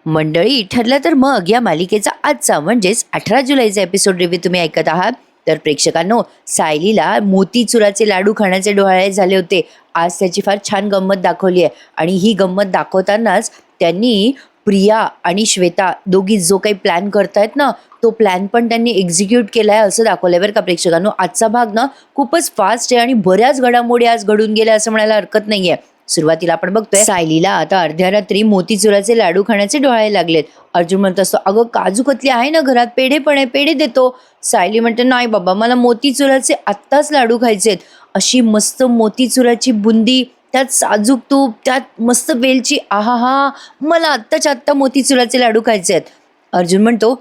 मंडळी, ठरलं तर मग या मालिकेचा आजचा म्हणजेच 18 जुलैचा एपिसोड रिव्ह्यू तुम्ही ऐकत आहात. तर प्रेक्षकांनो, सायलीला मोतीचुराचे लाडू खाण्याचे डोहाळे झाले होते. आज त्याची फार छान गंमत दाखवली आहे आणि ही गंमत दाखवतानाच त्यांनी प्रिया आणि श्वेता दोघी जो काही प्लॅन करतायत ना, तो प्लॅन पण त्यांनी एक्झिक्यूट केलाय असं दाखवलंय बरं का प्रेक्षकांनो. आजचा भाग ना खूपच फास्ट आहे आणि बऱ्याच घडामोडी आज घडून गेल्या असं म्हणायला हरकत नाहीये. सुरुवातीला आपण बघतोय सायलीला आता अर्ध्या रात्री मोतीचुराचे लाडू खाण्याचे डोहाळे लागलेत. अर्जुन म्हणत असतो, अगं काजू कतली आहे ना घरात, पेढे पण आहे, पेढे देतो. सायली म्हणते, नाही बाबा, मला मोतीचुराचे आत्ताच लाडू खायचेत. अशी मस्त मोतीचुराची बुंदी, त्यात साजूक तूप, त्यात मस्त वेलची, आहा हा, मला आत्ताच्या आत्ता मोतीचुराचे लाडू खायचे आहेत. अर्जुन म्हणतो,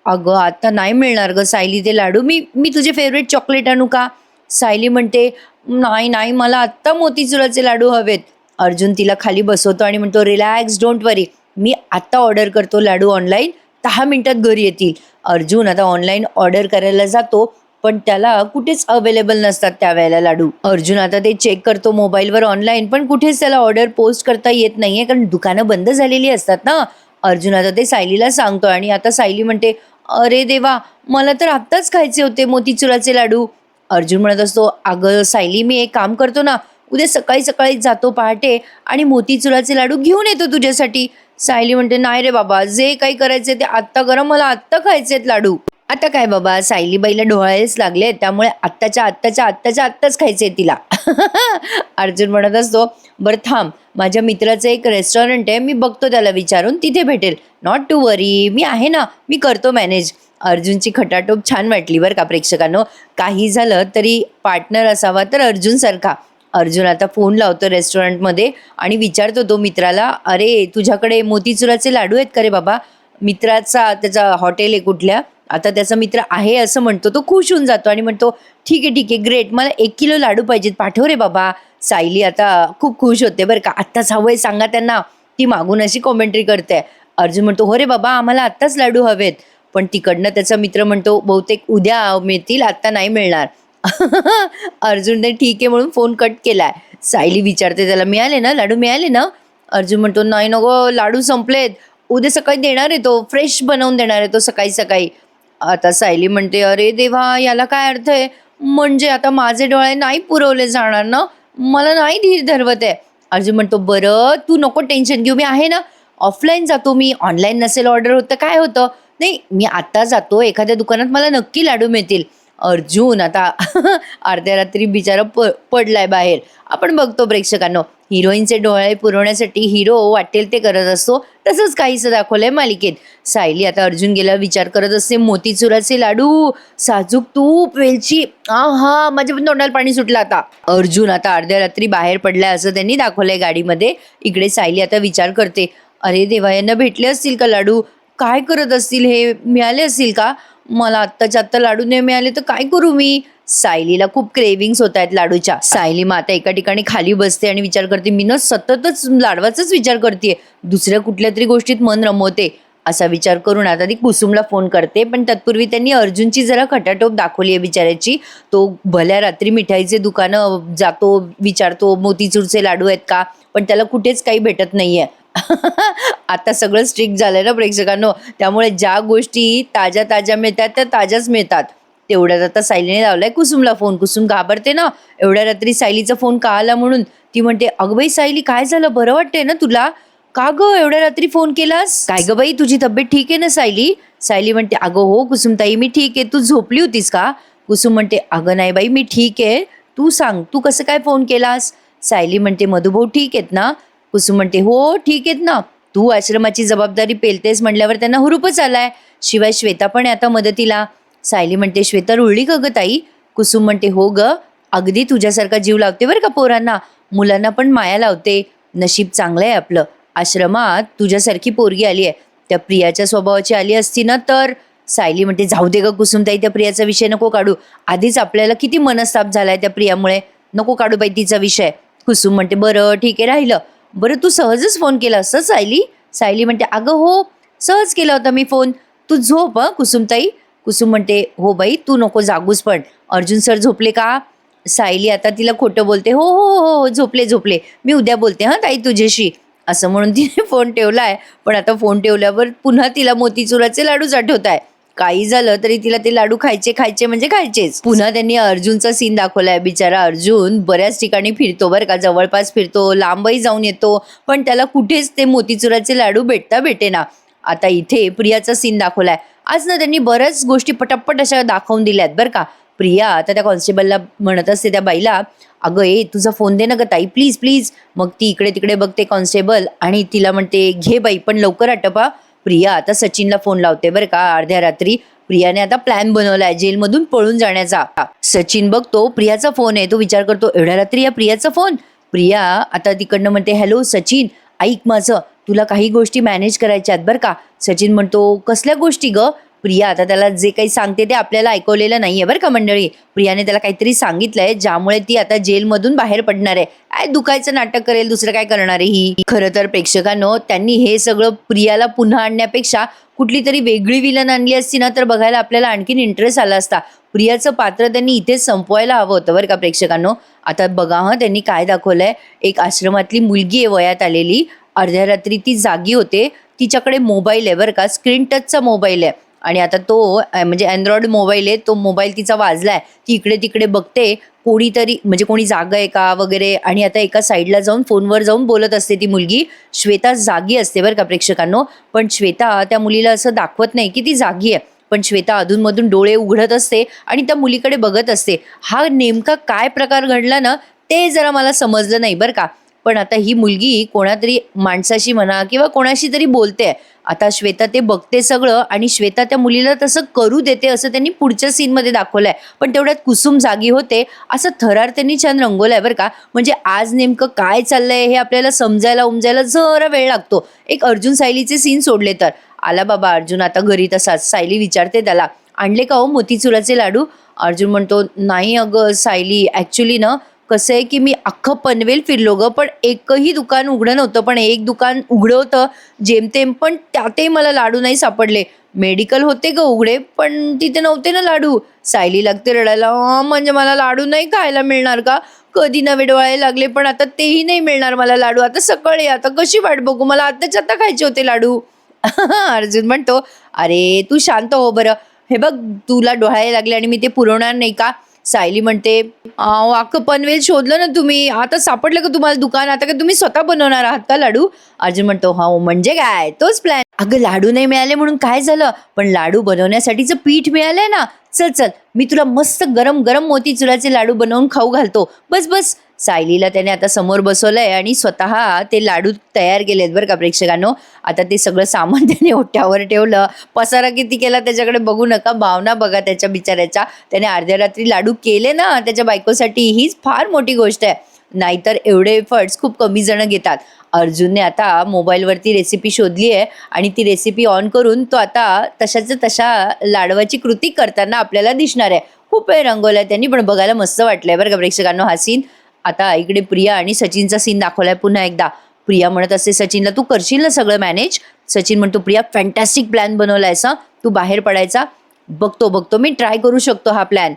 अगं आता नाही मिळणार ग सायली ते लाडू, मी मी तुझे फेवरेट चॉकलेट आणू का? सायली म्हणते, नाही नाही, मला आत्ता मोतीचुराचे लाडू हवेत. अर्जुन तिला खाली बसवतो आणि म्हणतो, रिलॅक्स, डोंट वरी, मी आत्ता ऑर्डर करतो लाडू ऑनलाईन, 10 मिनिटात घरी येतील. अर्जुन आता ऑनलाईन ऑर्डर करायला जातो, पण त्याला कुठेच अवेलेबल नसतात त्यावेळेला लाडू. अर्जुन आता ते चेक करतो मोबाईलवर ऑनलाईन, पण कुठेच त्याला ऑर्डर पोस्ट करता येत नाहीये, कारण दुकानं बंद झालेली असतात ना. अर्जुन आता ते सायलीला सांगतो आणि आता सायली म्हणते, अरे देवा, मला तर आत्ताच खायचे होते मोतीचुराचे लाडू. अर्जुन म्हणत असतो, अगं सायली, मी एक काम करतो ना, उद्या सकाळी सकाळी जातो पहाटे आणि मोतीचुराचे लाडू घेऊन येतो तुझ्यासाठी. सायली म्हणते, नाही रे बाबा, जे काही करायचे ते आत्ता करा, मला आत्ता खायचेत लाडू. आता काय बाबा, सायली बाईला डोहाळेच लागले, त्यामुळे आत्ताच खायचे तिला. अर्जुन म्हणत असतो, बरं थांब, माझ्या मित्राचं एक रेस्टॉरंट आहे, मी बघतो त्याला विचारून, तिथे भेटेल. नॉट टू वरी, मी आहे ना, मी करतो मॅनेज. अर्जुनची खटाटोप छान वाटली बरं का प्रेक्षकांनो. काही झालं तरी पार्टनर असावा तर अर्जुन सारखा. अर्जुन आता फोन लावतो रेस्टॉरंटमध्ये आणि विचारतो तो मित्राला, अरे तुझ्याकडे मोतीचुराचे लाडू आहेत का रे बाबा? मित्राचा त्याचा हॉटेल आहे कुठल्या, आता त्याचा मित्र आहे असं म्हणतो. तो खुश होऊन जातो आणि म्हणतो, ठीक आहे ग्रेट, मला 1 किलो लाडू पाहिजेत, पाठव रे बाबा. सायली आता खूप खुश होते बरं का, आत्ताच हवंय सांगा त्यांना, ती मागून अशी कॉमेंट्री करते. अर्जुन म्हणतो, हो रे बाबा, आम्हाला आत्ताच लाडू हवेत. पण तिकडनं त्याचा मित्र म्हणतो, बहुतेक उद्या मिळतील, आत्ता नाही मिळणार. अर्जुनने ठीक आहे म्हणून फोन कट केलाय. सायली विचारते त्याला, मिळाले ना लाडू, मिळाले ना? अर्जुन म्हणतो, नाही नको, लाडू संपलेत, उद्या सकाळी देणार आहे तो, फ्रेश बनवून देणार आहे तो सकाळी सकाळी. आता सायली म्हणते, अरे देवा, याला काय अर्थ आहे? म्हणजे आता माझे डोळे नाही पुरवले जाणार ना, मला नाही धीर धरवत आहे. अर्जुन म्हणतो, बरं तू नको टेन्शन घेऊ, मी आहे ना, ऑफलाईन जातो मी, ऑनलाईन नसेल ऑर्डर होतं काय होतं, नाही मी आत्ता जातो, एखाद्या दुकानात मला नक्की लाडू मिळतील. अर्जुन आता अर्ध्या रात्री बिचारा पडलाय बाहेर. आपण बघतो प्रेक्षकांनो, हिरोईनचे डोळे पुरवण्यासाठी हिरो वाटेल ते करत असतो, तसंच काहीसं दाखवलंय मालिकेत. सायली आता अर्जुन गेला विचार करत असते, मोतीचुराचे लाडू, साजूक तूप, वेलची, हा, माझ्या पण तोंडाला पाणी सुटलं आता. अर्जुन आता अर्ध्या रात्री बाहेर पडलाय असं त्यांनी दाखवलंय गाडीमध्ये. इकडे सायली आता विचार करते, अरे देवा, यांना भेटले असतील का लाडू? काय करत असतील हे, मिळाले असतील का? मला आत्ताच्या आत्ता लाडू नाही मिळाले तर काय करू मी? सायलीला खूप क्रेविंग्स होत आहेत लाडूच्या. सायली मग आता एका ठिकाणी खाली बसते आणि विचार करते, मी ना सततच लाडवाचाच विचार करते, दुसऱ्या कुठल्या तरी गोष्टीत मन रमवते. असा विचार करून आता ती कुसुमला फोन करते, पण तत्पूर्वी त्यांनी अर्जुनची जरा खटाटोप दाखवली आहे बिचाऱ्याची. तो भल्या रात्री मिठाईचे दुकानं जातो, विचारतो मोतीचूरचे लाडू आहेत का, पण त्याला कुठेच काही भेटत नाहीये. आता सगळं स्ट्रिक्ट झालंय ना प्रेक्षकांनो, त्यामुळे ज्या गोष्टी ताज्या ताज्या मिळतात त्या ताज्याच मिळतात. तेवढ्यात आता सायलीने लावलाय कुसुमला फोन. कुसुम घाबरते ना, एवढ्या रात्री सायलीचा फोन का आला म्हणून. ती म्हणते, अगं बाई सायली, काय झालं, बरं वाटतंय ना तुला? का ग एवढ्या रात्री फोन केलास? काय ग बाई, तुझी तब्येत ठीक आहे ना सायली? सायली म्हणते, अगं हो कुसुमताई, मी ठीक आहे, तू झोपली होतीस का? कुसुम म्हणते, अगं नाही बाई, मी ठीक आहे, तू सांग, तू कसं काय फोन केलास? सायली म्हणते, मधुभाऊ ठीक आहेत ना? कुसुम म्हणते, हो ठीक आहेत ना, तू आश्रमाची जबाबदारी पेलतेस म्हणल्यावर त्यांना हुरूपच आलाय, शिवाय श्वेता पण आहे आता मदतीला. सायली म्हणते, श्वेता रुळली का ग ताई? कुसुम म्हणते, हो ग, अगदी तुझ्यासारखा जीव लावते बरं का पोरांना, मुलांना पण माया लावते. नशीब चांगलं आहे आपलं, आश्रमात तुझ्यासारखी पोरगी आली आहे. त्या प्रियाच्या स्वभावाची आली असती ना तर. सायली म्हणते, जाऊ दे ग कुसुमताई, त्या प्रियाचा विषय नको काढू, आधीच आपल्याला किती मनस्ताप झालाय त्या प्रियामुळे, नको काढू बाई तिचा विषय. कुसुम म्हणते, बरं ठीक आहे, राहिलं. बरं तू सहजच फोन केला असं सायली? सायली म्हणते, अगं हो, सहज केला होता मी फोन, तू झोप हं कुसुमताई. कुसुम म्हणते, हो बाई, तू नको जागूस पण. अर्जुन सर झोपले का? सायली आता तिला खोटं बोलते, हो हो हो हो, झोपले, मी उद्या बोलते हां ताई तुझ्याशी. असं म्हणून तिने फोन ठेवलाय. पण आता फोन ठेवल्यावर पुन्हा तिला मोतीचुराचे लाडूच आठवत आहे. काही झालं तरी तिला ते लाडू खायचे खायचे म्हणजे खायचेच. पुन्हा त्यांनी अर्जुनचा सीन दाखवलाय. बिचारा अर्जुन बऱ्याच ठिकाणी फिरतो बरं का, जवळपास फिरतो, लांबही जाऊन येतो, पण त्याला कुठेच ते मोतीचुराचे लाडू भेटेना. आता इथे प्रियाचा सीन दाखवलाय. आज ना त्यांनी बऱ्याच गोष्टी पटापट अशा दाखवून दिल्यात बरं का. प्रिया आता त्या कॉन्स्टेबलला म्हणत असते, त्या बाईला, अगं ए तुझा फोन दे ना ग ताई, प्लीज प्लीज. मग ती इकडे तिकडे बघते कॉन्स्टेबल आणि तिला म्हणते, घे बाई पण लवकर आटपा. प्रिया आता सचिनला फोन लावते बरं का. अर्ध्या रात्री प्रियाने आता प्लॅन बनवलाय जेलमधून पळून जाण्याचा. सचिन बघतो प्रियाचा फोन आहे, तो विचार करतो, एवढ्या रात्री या प्रियाचा फोन. प्रिया आता तिकडनं म्हणते, हॅलो सचिन, ऐक माझं, तुला काही गोष्टी मॅनेज करायच्या आहेत बरं का. सचिन म्हणतो, कसल्या गोष्टी ग. प्रिया आता त्याला जे काही सांगते ते आपल्याला ऐकवलेलं नाहीये बरं का मंडळी. प्रियाने त्याला काहीतरी सांगितलंय ज्यामुळे ती आता जेलमधून बाहेर पडणार आहे. काय दुखायचं नाटक करेल, दुसरं काय करणार आहे ही. खरं तर प्रेक्षकांनो, त्यांनी हे सगळं प्रियाला पुन्हा आणण्यापेक्षा कुठली तरी वेगळी विलन आणली असती ना, तर बघायला आपल्याला आणखीन इंटरेस्ट आला असता. प्रियाचं पात्र त्यांनी इथेच संपवायला हवं होतं बरं का प्रेक्षकांनो. आता बघा त्यांनी काय दाखवलंय. एक आश्रमातली मुलगी आहे वयात आलेली. अर्ध्या रात्री ती जागी होते. तिच्याकडे मोबाईल आहे बरं का, स्क्रीन टचचा मोबाईल आहे. आणि आता तो म्हणजे अँड्रॉइड मोबाईल आहे. तो मोबाईल तिचा वाजलाय. ती इकडे तिकडे बघते, कोणीतरी म्हणजे कोणी जागा आहे का वगैरे. आणि आता एका साईडला जाऊन फोनवर जाऊन बोलत असते ती मुलगी. श्वेता जागी असते बरं का प्रेक्षकांनो. पण श्वेता त्या मुलीला असं दाखवत नाही की ती जागी आहे. पण श्वेता अधूनमधून डोळे उघडत असते आणि त्या मुलीकडे बघत असते. हा नेमका काय प्रकार घडला ना, ते जरा मला समजलं नाही बरं का. पण आता ही मुलगी कोणातरी माणसाशी म्हणा किंवा कोणाशी तरी बोलते. आता श्वेता ते बघते सगळं आणि श्वेता त्या मुलीला तसं करू देते असं त्यांनी पुढच्या सीनमध्ये दाखवलंय. पण तेवढ्यात कुसुम जागी होते. असं थरार त्यांनी छान रंगवलाय बरं का. म्हणजे आज नेमकं काय चाललंय हे आपल्याला समजायला उमजायला जरा वेळ लागतो. एक अर्जुन सायलीचे सीन सोडले तर. आला बाबा अर्जुन आता घरी तसाच. सायली विचारते त्याला, आणले का हो मोतीचुराचे लाडू. अर्जुन म्हणतो, नाही अगं सायली, ॲक्च्युली ना कसं आहे की मी अख्खं पनवेल फिरलो ग, पण एकही दुकान उघडं नव्हतं. पण एक दुकान उघडं होतं जेमतेम, पण त्यातही मला लाडू नाही सापडले. मेडिकल होते ग उघडे, पण तिथे नव्हते ना लाडू. सायली लागते रडायला, म्हणजे मला लाडू नाही खायला मिळणार का. कधी नवे डोळे लागले पण आता तेही नाही मिळणार मला लाडू. आता सकाळी आता कशी वाट बघू, मला आत्ताच्या आता खायचे होते लाडू. अर्जुन म्हणतो, अरे तू शांत हो बरं. हे बघ तुला डोहाळे लागले आणि मी ते पुरवणार नाही का. सायली म्हणते, अख्खं पनवेल शोधलं ना तुम्ही, आता सापडलं का तुम्हाला दुकान, आता का तुम्ही स्वतः बनवणार आहात का लाडू. अर्जुन म्हणतो, हो म्हणजे काय, तोच प्लॅन. अगं लाडू नाही मिळाले म्हणून काय झालं, पण लाडू बनवण्यासाठीचं पीठ मिळालंय ना. चल चल, मी तुला मस्त गरम गरम मोतीचुराचे लाडू बनवून खाऊ घालतो. बस बस. सायलीला त्याने आता समोर बसवलंय आणि स्वतः ते लाडू तयार केलेत बरं का प्रेक्षकांनो. आता ते सगळं सामान त्याने ओट्यावर ठेवलं. पसारा किती केला त्याच्याकडे बघू नका. भावना बघा त्याच्या बिचाऱ्याच्या. त्याने अर्ध्या रात्री लाडू केले ना त्याच्या बायकोसाठी, हीच फार मोठी गोष्ट आहे. नाहीतर एवढे एफर्ट्स खूप कमी जण घेतात. अर्जुनने आता मोबाईलवरती रेसिपी शोधली आहे आणि ती रेसिपी ऑन करून तो आता तशाच तशा लाडवाची कृती करताना आपल्याला दिसणार आहे. खूप वेळ रंगवलाय त्यांनी, पण बघायला मस्त वाटलंय बरं का प्रेक्षकांनो हा सीन. आता इकडे प्रिया आणि सचिनचा सीन दाखवलाय पुन्हा एकदा. प्रिया म्हणत असते सचिनला, तू करशील ना सगळं मॅनेज. सचिन म्हणतो, प्रिया फॅन्टॅस्टिक प्लॅन बनवलायस हा, तू बाहेर पडायचा. बघतो मी ट्राय करू शकतो हा प्लॅन.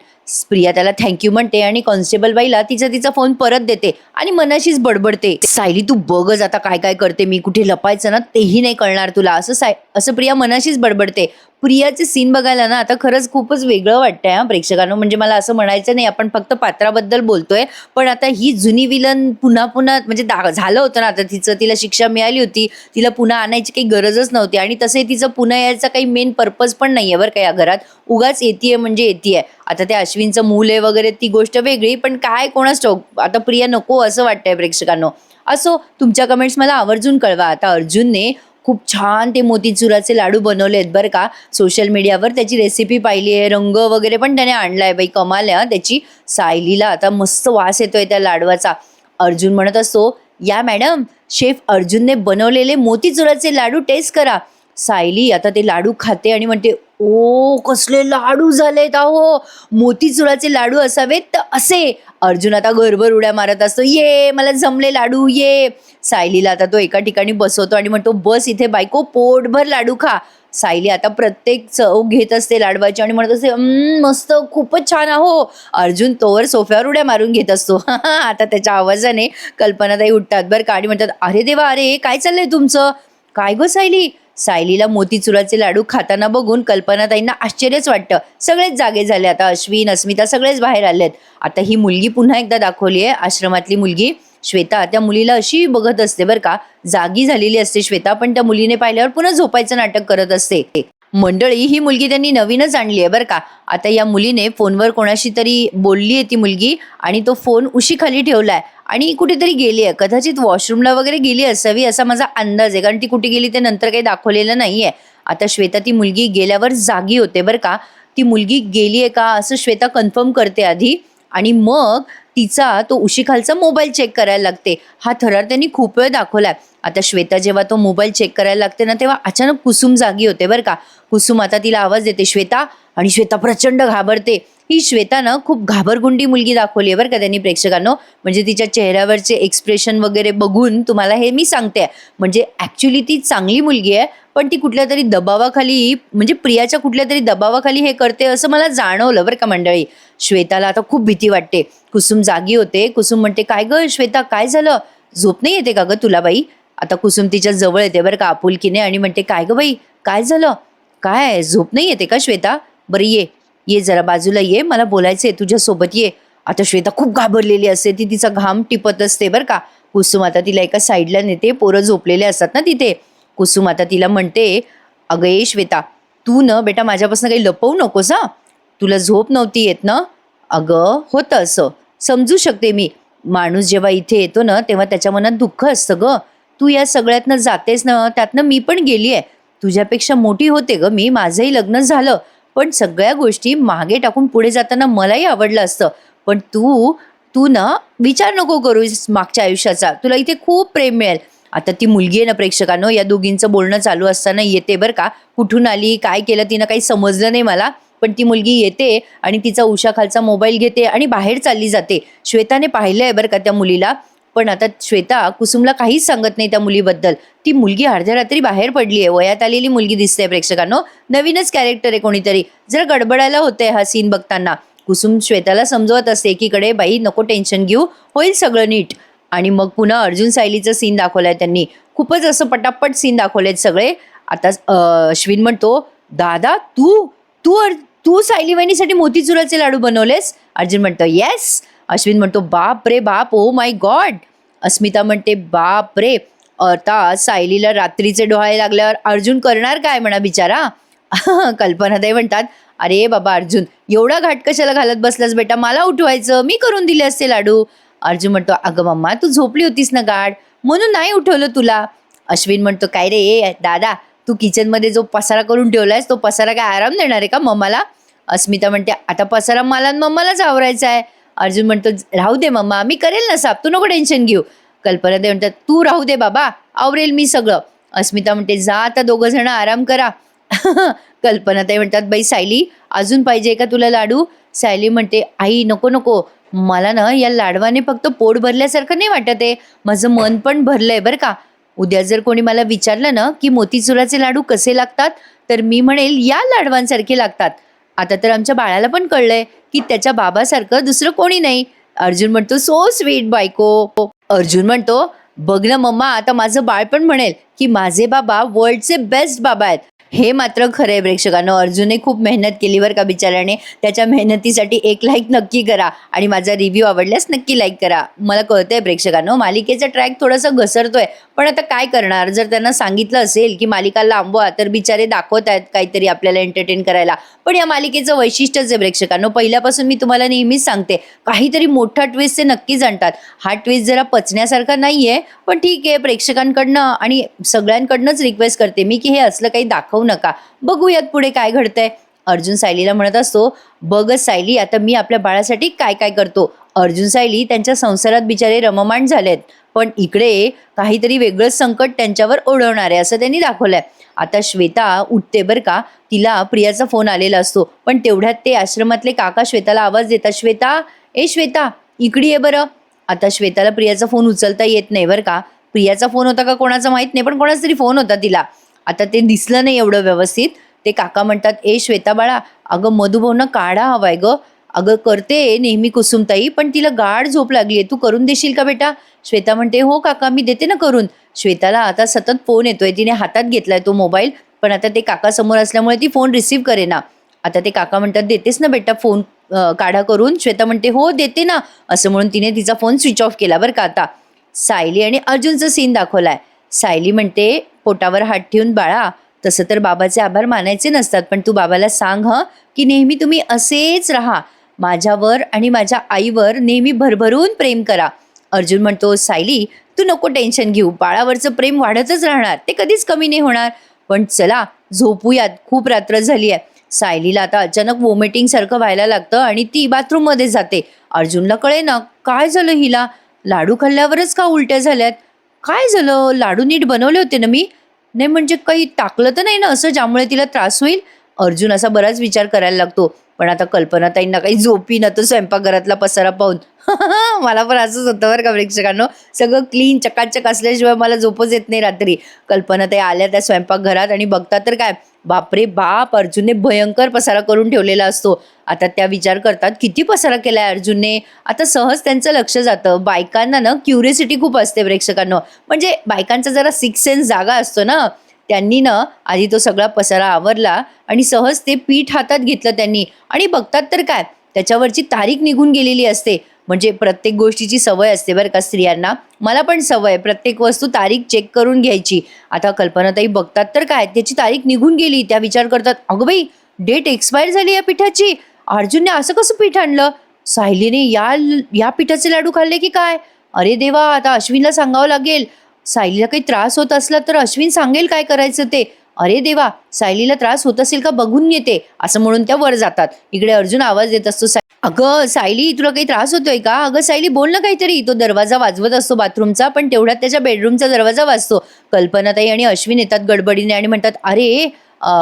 प्रिया त्याला थँक्यू म्हणते आणि कॉन्स्टेबल बाईला तिचा फोन परत देते आणि मनाशीच बडबडते, सायली तू बघच आता काय काय करते मी, कुठे लपायचं ना तेही नाही कळणार तुला, असं प्रिया मनाशीच बडबडते. प्रियाचे सीन बघायला ना आता खरंच खूपच वेगळं वाटतंय हा प्रेक्षकांनो. म्हणजे मला असं म्हणायचं नाही आपण फक्त पात्राबद्दल बोलतोय, पण आता ही जुनी विलन पुन्हा म्हणजे झालं होतं ना आता, तिला शिक्षा मिळाली होती, तिला पुन्हा आणायची काही गरजच नव्हती. आणि तसे तिचं पुन्हा यायचा काही मेन पर्पज पण नाहीये बरं का या घरात. उगाच येतीये म्हणजे येतीये. आता त्या अश्विनचं मूल आहे वगैरे ती गोष्ट वेगळी, पण काय कोणाच ठाऊक आता प्रिया नको असं वाटतंय प्रेक्षकांनो. असो, तुमच्या कमेंट्स मला आवर्जून कळवा. आता अर्जुनने खूप छान ते मोतीचुराचे लाडू बनवले आहेत बरं का. सोशल मीडियावर त्याची रेसिपी पाहिली आहे, रंग वगैरे पण त्याने आणलाय बाई, कमाल आहे त्याची. सायलीला आता मस्त वास येतोय त्या लाडवाचा. अर्जुन म्हणत असतो, या मॅडम, शेफ अर्जुनने बनवलेले मोतीचुराचे लाडू टेस्ट करा. सायली आता ते लाडू खाते आणि म्हणते, ओ कसले लाडू झालेत अहो, मोतीचुराचे लाडू असावेत तर असे. अर्जुन आता घरभर उड्या मारत असतो, ये मला जमले लाडू ये. सायलीला आता तो एका ठिकाणी बसवतो आणि म्हणतो, बस इथे बायको, पोटभर लाडू खा. सायली आता प्रत्येक चव घेत असते लाडवाची आणि म्हणत असते मस्त खूपच छान आहो. अर्जुन तोवर सोफ्यावर उड्या मारून घेत असतो. आता त्याच्या आवाजाने कल्पनाताई उठतात बरं का आणि म्हणतात, "अरे देवा! अरे काय चाललंय तुमचं? काय गं सायली?" सायलीला मोतीचुराचे लाडू खाताना बघून कल्पनाताईंना आश्चर्यच वाटतं. सगळेच जागे झाले आता. अश्विन, अस्मिता सगळेच बाहेर आलेत. आता ही मुलगी पुन्हा एकदा दाखवली आहे, आश्रमातली मुलगी श्वेता. त्या मुलीला अशी बघत असते बरं का. जागी झालेली असते श्वेता, पण त्या मुलीने पाहिल्यावर पुन्हा झोपायचं नाटक करत असते. मंडळी, ही मुलगी त्यांनी नवीनच आणली आहे बरं का. आता या मुलीने फोनवर कोणाशी तरी बोलली आहे ती मुलगी आणि तो फोन उशीखाली ठेवलाय आणि कुठेतरी गेली आहे. कदाचित वॉशरूमला वगैरे गेली असावी असा माझा अंदाज आहे, कारण ती कुठे गेली ते नंतर काही दाखवलेलं नाहीये. आता श्वेता ती मुलगी गेल्यावर जागी होते बरं का. ती मुलगी गेली आहे का असं श्वेता कन्फर्म करते आधी आणि मग तिचा तो उशीखालचा मोबाईल चेक करायला लागते. हा थरार त्यांनी खूप वेळ दाखवलाय. आता श्वेता जेव्हा तो मोबाईल चेक करायला लागते ना, तेव्हा अचानक कुसुम जागी होते बरं का. कुसुम आता तिला आवाज देते, "श्वेता." आणि श्वेता प्रचंड घाबरते. ही श्वेता ना खूप घाबरगुंडी मुलगी दाखवली आहे बरं का त्यांनी प्रेक्षकांनो. म्हणजे तिच्या चेहऱ्यावरचे एक्सप्रेशन वगैरे बघून तुम्हाला हे मी सांगते. म्हणजे ॲक्च्युली ती चांगली मुलगी आहे, पण ती कुठल्यातरी दबावाखाली म्हणजे प्रियाच्या कुठल्यातरी दबावाखाली हे करते असं मला जाणवलं बरं का मंडळी. श्वेताला आता खूप भीती वाटते. कुसुम जागी होते. कुसुम म्हणते, "काय गं श्वेता, काय झालं? झोप नाही येते का गं तुला बाई?" आता कुसुम तिच्या जवळ येते बरं का आपुलकीने आणि म्हणते, "काय गं बाई, काय झालं? काय झोप नाही येते का श्वेता? बरं ये, ये जरा बाजूला ये, मला बोलायचंय तुझ्यासोबत ये." आता श्वेता खूप घाबरलेली असते. ती तिचा घाम टिपत असते बरं का. कुसुम आता तिला एका साईडला नेते. पोरं झोपलेले असतात ना तिथे. कुसुम आता तिला म्हणते, "अगं ये श्वेता, तू ना बेटा माझ्यापासून काही लपवू नकोस हां. तुला झोप नव्हती येत ना?" "अगं होतं असं, समजू शकते मी. माणूस जेव्हा इथे येतो ना तेव्हा त्याच्या मनात दुःख असतं गं. तू या सगळ्यातनं जातेस ना, त्यातनं मी पण गेली आहे. तुझ्यापेक्षा मोठी होते गं मी, माझंही लग्न झालं. पण सगळ्या गोष्टी मागे टाकून पुढे जाताना मलाही आवडलं असतं. पण तू तू ना विचार नको करूस मागच्या आयुष्याचा. तुला इथे खूप प्रेम मिळेल." आता ती मुलगी आहे ना प्रेक्षकांनो, या दोघींचं बोलणं चालू असताना येते बरं का. कुठून आली, काय केलं तिनं काही समजलं नाही मला. पण ती मुलगी येते आणि तिचा उशाखालचा मोबाईल घेते आणि बाहेर चालली जाते. श्वेताने पाहिलंय बरं का त्या मुलीला. पण आता श्वेता कुसुमला काहीच सांगत नाही त्या मुलीबद्दल. ती मुलगी अर्ध्या रात्री बाहेर पडली आहे. वयात आलेली मुलगी दिसते प्रेक्षकांनो. नवीनच कॅरेक्टर आहे कोणीतरी. जरा गडबडायला होतंय हा सीन बघताना. कुसुम श्वेताला समजवत असते एकीकडे, "बाई नको टेन्शन घेऊ, होईल सगळं नीट." आणि मग पुन्हा अर्जुन सायलीचं सीन दाखवलाय त्यांनी. खूपच असं पटापट सीन दाखवलेत सगळे. आता अश्विन म्हणतो, "दादा तू तू तू सायली वहिनीसाठी मोतीचुराचे लाडू बनवलेस?" अर्जुन म्हणतो, "येस." अश्विन म्हणतो, "बाप रे बाप, ओ माय गॉड." अस्मिता म्हणते, "बाप रे." आता सायलीला रात्रीचे डोहाळे लागल्यावर अर्जुन करणार काय म्हणा बिचारा. कल्पनाताई म्हणतात, "अरे बाबा अर्जुन, एवढा घाट कशाला घालत बसलास बेटा, मला उठवायचं, मी करून दिले असते लाडू." अर्जुन म्हणतो, "अगं मम्मा तू झोपली होतीस ना गाढ, म्हणून नाही उठवलं तुला." अश्विन म्हणतो, "काय रे दादा, तू किचनमध्ये जो पसारा करून ठेवलायस तो पसारा काय आराम देणार आहे का मम्माला?" अस्मिता म्हणते, "आता पसारा मला आणि मम्मालाच आवरायचा आहे." अर्जुन म्हणतो, "राहू दे मम्मा, मी करेल ना साफ, तू नको टेन्शन घेऊ." कल्पनाताई म्हणतात, "तू राहू दे बाबा, आवरेल मी सगळं." अस्मिता म्हणते, "जा आता दोघं जण आराम करा." कल्पनाताई म्हणतात, "बाई सायली, अजून पाहिजे का तुला लाडू?" सायली म्हणते, "आई नको नको, मला ना या लाडवाने फक्त पोट भरल्यासारखं नाही वाटत आहे, माझं मन पण भरलंय बरं का. उद्या जर कोणी मला विचारलं ना की मोतीचुराचे लाडू कसे लागतात, तर मी म्हणेल या लाडवांसारखे लागतात. आता तर आमच्या बाळाला पण कळलंय की त्याच्या बाबासारखं दुसरं कोणी नाही." अर्जुन म्हणतो, "सो स्वीट बायको." अर्जुन म्हणतो, "बघ ना मम्मा, आता माझं बाळ पण म्हणेल की माझे बाबा वर्ल्डचे बेस्ट बाबा आहेत." हे मात्र खरं आहे प्रेक्षकांनो. अर्जुनने खूप मेहनत केली बरं का बिचाऱ्याने. त्याच्या मेहनतीसाठी एक लाईक नक्की करा आणि माझा रिव्ह्यू आवडल्यास नक्की लाईक करा. मला कळतंय प्रेक्षकांनो, मालिकेचा ट्रॅक थोडासा घसरतोय, पण आता काय करणार. जर त्यांना सांगितलं असेल की मालिका लांबवा, तर बिचारे दाखवत आहेत काहीतरी आपल्याला एंटरटेन करायला. पण या मालिकेचं वैशिष्ट्यच आहे प्रेक्षकांनो. पहिल्यापासून मी तुम्हाला नेहमीच सांगते, काहीतरी मोठा ट्विस्ट ते नक्कीच आणतात. हा ट्विस्ट जरा पचण्यासारखा नाहीये, पण ठीक आहे. प्रेक्षकांकडनं आणि सगळ्यांकडनंच रिक्वेस्ट करते मी की हे असलं काही दाखवू नका. बघूयात पुढे काय घडतंय. अर्जुन सायलीला म्हणत असतो, "बघच सायली, आता मी आपल्या बाळासाठी काय काय करतो." अर्जुन सायली त्यांच्या संसारात बिचारे रममाण झालेत, पण इकडे काहीतरी वेगळंच संकट त्यांच्यावर ओढवणार आहे असं त्यांनी दाखवलंय. आता श्वेता उठते बरं का. तिला प्रियाचा फोन आलेला असतो, पण तेवढ्यात ते आश्रमातले काका श्वेताला आवाज देतात, "श्वेता, ए श्वेता, इकडे ये बरं." आता श्वेताला प्रियाचा फोन उचलता येत नाही बरं का. प्रियाचा फोन होता का कोणाचा माहित नाही, पण कोणाचा तरी फोन होता तिला. आता ते दिसलं नाही एवढं व्यवस्थित. ते काका म्हणतात, "ए श्वेता बाळा, अगं मधुभाऊंना काढा हवाय गं. अगं करते नेहमी कुसुमताई, पण तिला गाढ झोप लागली तू करून देशील का बेटा?" श्वेता म्हणते, "हो काका, मी देते ना करून." श्वेताला आता सतत फोन येतोय. तिने हातात घेतलाय तो मोबाईल, पण आता ते काका समोर असल्यामुळे ती फोन रिसीव्ह करेना. आता ते काका म्हणतात, "देतेस ना बेटा फोन काढा करून?" श्वेता म्हणते, "हो देते ना." असं म्हणून तिने तिचा फोन स्विच ऑफ केला बरं का आता. सायली आणि अर्जुनचा सीन दाखवलाय. सायली म्हणते, "पोटावर हात ठेवून बाळा, तसं तर बाबाचे आभार मानायचे नसतात, पण तू बाबाला सांग हं, की नेहमी तुम्ही असेच राहा. माझ्यावर आणि माझ्या आईवर नेहमी भरभरून प्रेम करा." अर्जुन म्हणतो, "सायली, तू नको टेन्शन घेऊ. बाळावरचं प्रेम वाढतच राहणार. ते कधीच कमी नाही होणार. पण चला झोपूयात, खूप रात्र झाली आहे." सायलीला आता अचानक वॉमिटिंग सारखं व्हायला लागतं आणि ती बाथरूममध्ये जाते. अर्जुनला कळेना काय झालं हिला. लाडू खाल्ल्यावरच का उलट्या झाल्यात? काय झालं? लाडू नीट बनवले होते ना मी? नाही म्हणजे काही टाकलं तर नाही ना असं ज्यामुळे तिला त्रास होईल? अर्जुन असा बराच विचार करायला लागतो. पण आता कल्पनाताईंना काही झोपी ना तो स्वयंपाकघरातला पसारा पाहून. मला पण असंच होतं बरं का प्रेक्षकांनो. सगळं क्लीन चकाचक असल्याशिवाय मला झोपच येत नाही रात्री. कल्पनाताई आल्या त्या स्वयंपाकघरात आणि बघतात तर काय, बापरे बाप! अर्जुनने भयंकर पसारा करून ठेवलेला असतो. आता त्या विचार करतात, किती पसारा केलाय अर्जुनने. आता सहज त्यांचं लक्ष जातं. बायकांना ना क्युरिओसिटी खूप असते प्रेक्षकांनो. म्हणजे बायकांचा जरा सिक्स सेन्स जागा असतो ना. त्यांनी ना आधी तो सगळा पसारा आवरला आणि सहज ते पीठ हातात घेतलं त्यांनी आणि बघतात तर काय, त्याच्यावरची तारीख निघून गेलेली असते. म्हणजे प्रत्येक गोष्टीची सवय असते बरं का स्त्रियांना. मला पण सवय आहे प्रत्येक वस्तू तारीख चेक करून घ्यायची. आता कल्पनाताई बघतात तर काय, त्याची तारीख निघून गेली. त्या विचार करतात, "अगं बाई, डेट एक्सपायर झाली या पिठाची. अर्जुनने असं कसं पीठ आणलं? सायलीने या पिठाचे लाडू खाल्ले की काय? अरे देवा, आता अश्विनला सांगावं लागेल. सायलीला काही त्रास होत असला तर अश्विन सांगेल काय करायचं ते. अरे देवा, सायलीला त्रास होत असेल का बघून येते." असं म्हणून त्या वर जातात. इकडे अर्जुन आवाज देत असतो, "अगं सायली, तुला काही त्रास होतोय का? अगं सायली, बोल ना काहीतरी." तो दरवाजा वाजवत असतो बाथरूमचा, पण तेवढ्यात त्याच्या बेडरूमचा दरवाजा वाजतो. कल्पनाताई आणि अश्विन येतात गडबडीने आणि म्हणतात, "अरे,"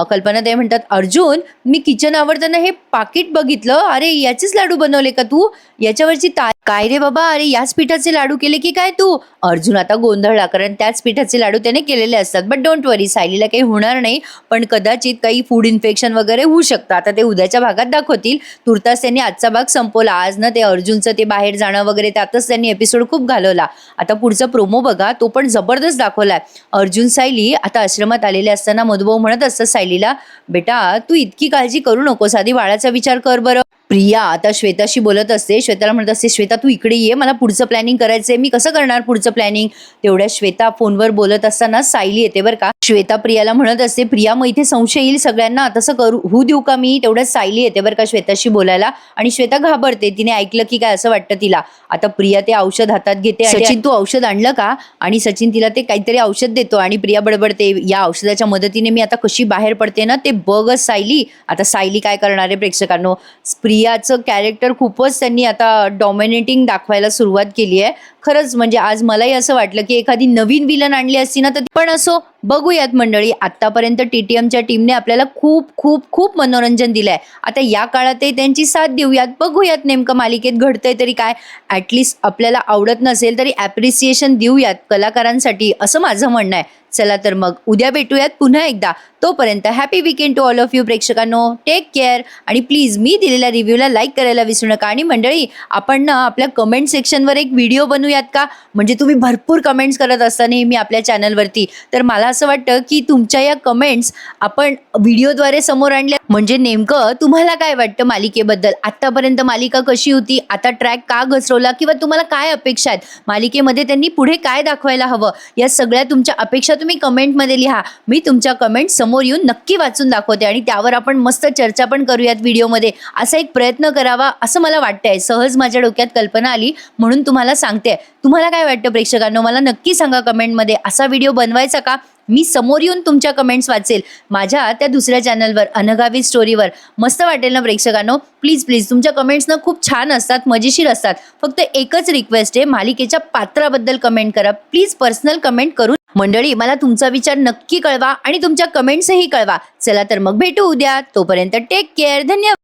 कल्पनाताई म्हणतात, "अर्जुन, मी किचन आवरताना हे पाकिट बघितलं. अरे याचेच लाडू बनवले का तू? याच्यावरची काय रे बाबा, अरे याच पिठाचे लाडू केले की काय तू?" अर्जुन आता गोंधळला, कारण त्याच पिठाचे लाडू त्याने केलेले असतात. बट डोंट वरी, सायलीला काही होणार नाही, पण कदाचित काही फूड इन्फेक्शन वगैरे होऊ शकतं. आता ते उद्याच्या भागात दाखवतील. तुर्तास त्यांनी आजचा भाग संपवला. आज ना ते अर्जुनचं ते बाहेर जाणं वगैरे त्यातच त्यांनी एपिसोड खूप घालवला. आता पुढचा प्रोमो बघा, तो पण जबरदस्त दाखवलाय. अर्जुन सायली आता आश्रमात आलेले असताना मधुभाऊ म्हणत असतात सायलीला, "बेटा, तू इतकी काळजी करू नकोस, आधी बाळाचा विचार कर बरं." प्रिया आता श्वेताशी बोलत असते. श्वेताला म्हणत असते, "श्वेता, तू इकडे ये, मला पुढचं प्लॅनिंग करायचंय. मी कसं करणार पुढचं प्लॅनिंग?" तेवढ्या श्वेता फोनवर बोलत असताना सायली येते बरं का. श्वेता प्रियाला म्हणत असते, "प्रिया, मग इथे संशय येईल सगळ्यांना, तसं होऊ देऊ का मी?" तेवढ्यात सायली येते बरं का श्वेताशी बोलायला आणि श्वेता घाबरते. तिने ऐकलं की काय असं वाटतं तिला. आता प्रिया ते औषध हातात घेते. "सचिन, तू औषध आणलं का?" आणि सचिन तिला ते काहीतरी औषध देतो आणि प्रिया बडबडते, "या औषधाच्या मदतीने मी आता कशी बाहेर पडते ना ते बघ सायली." आता सायली काय करणार आहे प्रेक्षकांनो, प्रियाचं कॅरेक्टर खूपच त्यांनी आता डॉमिनेटिंग दाखवायला सुरुवात केली आहे. खरंच म्हणजे आज मलाही असं वाटलं की एखादी नवीन विलन आणली असती ना तर, पण असो, बघूयात मंडळी. आतापर्यंत TTMच्या टीमने आपल्याला खूप खूप खूप मनोरंजन दिलंय. आता या काळातही त्यांची साथ देऊयात, बघूयात नेमकं मालिकेत घडतंय तरी काय. ॲटलिस्ट आपल्याला आवडत नसेल तरी ॲप्रिसिएशन देऊयात कलाकारांसाठी, असं माझं म्हणणं आहे. चला तर मग उद्या भेटूयात पुन्हा एकदा. तोपर्यंत happy weekend to all of you प्रेक्षकांनो. टेक केअर आणि प्लीज मी दिलेल्या रिव्ह्यूला लाईक करायला विसरू नका. आणि मंडळी, आपण ना आपल्या कमेंट सेक्शनवर एक व्हिडिओ बनवूयात का? म्हणजे तुम्ही भरपूर कमेंट्स करत असता नेहमी आपल्या चॅनलवरती, तर मला असं वाटतं की तुमच्या या कमेंट्स आपण व्हिडिओद्वारे समोर आणल्या, म्हणजे नेमकं तुम्हाला काय वाटतं मालिकेबद्दल, आतापर्यंत मालिका कशी होती, आता ट्रॅक का घसरवला, किंवा तुम्हाला काय अपेक्षा आहेत मालिकेमध्ये, त्यांनी पुढे काय दाखवायला हवं, या सगळ्या तुमच्या अपेक्षा तुम्ही कमेंटमध्ये लिहा. मी तुमच्या कमेंट समोर येऊन नक्की वाचून दाखवते आणि त्यावर आपण मस्त चर्चा पण करूयात व्हिडिओमध्ये. असा एक प्रयत्न करावा असं मला वाटतंय. सहज माझ्या डोक्यात कल्पना आली म्हणून तुम्हाला सांगते. तुम्हाला काय वाटतं प्रेक्षकांनो, मला नक्की सांगा कमेंटमध्ये. असा व्हिडिओ बनवायचा का? मी समोर येऊन तुमच्या कमेंट्स वाचेल माझ्या त्या दुसऱ्या चॅनलवर, अनघावी स्टोरीवर. मस्त वाटेल ना प्रेक्षकांनो? प्लीज प्लीज, तुमच्या कमेंट्स ना खूप छान असतात, मजेशीर असतात. फक्त एकच रिक्वेस्ट आहे, मालिकेच्या पात्राबद्दल कमेंट करा प्लीज, पर्सनल कमेंट करून. मंडळी, मला तुमचा विचार नक्की कळवा आणि तुमच्या कमेंट्सही कळवा. चला तर मग भेटू उद्या. तोपर्यंत टेक केअर. धन्यवाद.